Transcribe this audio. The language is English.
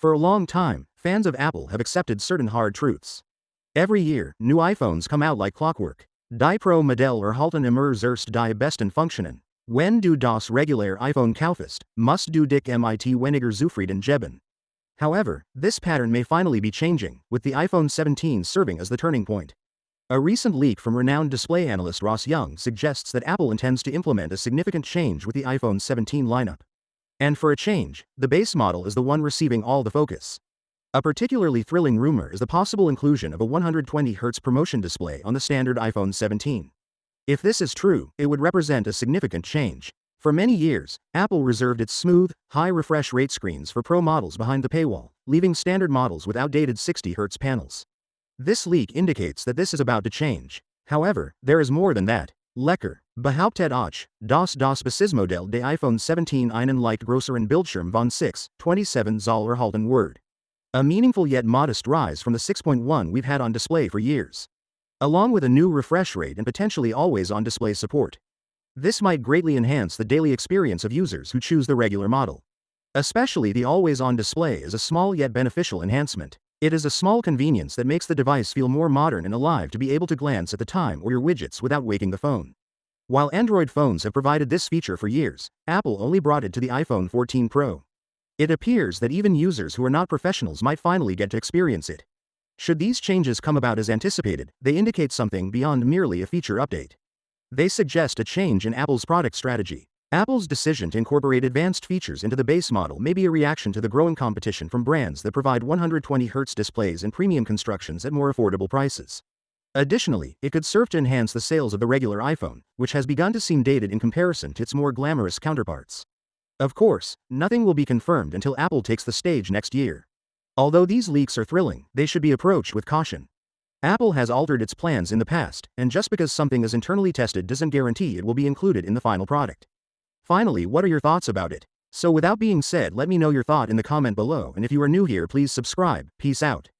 For a long time, fans of Apple have accepted certain hard truths. Every year, new iPhones come out like clockwork. Die Pro Modell erhalten immer zuerst die besten Funktionen. Wenn du das regular iPhone kaufst, musst du dich mit weniger zufrieden geben. However, this pattern may finally be changing, with the iPhone 17 serving as the turning point. A recent leak from renowned display analyst Ross Young suggests that Apple intends to implement a significant change with the iPhone 17 lineup. And for a change, the base model is the one receiving all the focus. A particularly thrilling rumor is the possible inclusion of a 120Hz promotion display on the standard iPhone 17. If this is true, it would represent a significant change. For many years, Apple reserved its smooth, high refresh rate screens for Pro models behind the paywall, leaving standard models with outdated 60Hz panels. This leak indicates that this is about to change. However, there is more than that. Lecker, behauptet auch, dass das Basismodell des iPhone 17 einen leicht größeren Bildschirm von 6,27 Zoll erhalten wird. A meaningful yet modest rise from the 6.1 we've had on display for years. Along with a new refresh rate and potentially always-on display support. This might greatly enhance the daily experience of users who choose the regular model. Especially the always-on display is a small yet beneficial enhancement. It is a small convenience that makes the device feel more modern and alive to be able to glance at the time or your widgets without waking the phone. While Android phones have provided this feature for years, Apple only brought it to the iPhone 14 Pro. It appears that even users who are not professionals might finally get to experience it. Should these changes come about as anticipated, they indicate something beyond merely a feature update. They suggest a change in Apple's product strategy. Apple's decision to incorporate advanced features into the base model may be a reaction to the growing competition from brands that provide 120Hz displays and premium constructions at more affordable prices. Additionally, it could serve to enhance the sales of the regular iPhone, which has begun to seem dated in comparison to its more glamorous counterparts. Of course, nothing will be confirmed until Apple takes the stage next year. Although these leaks are thrilling, they should be approached with caution. Apple has altered its plans in the past, and just because something is internally tested doesn't guarantee it will be included in the final product. Finally, what are your thoughts about it? So without being said, let me know your thought in the comment below, and if you are new here, please subscribe. Peace out.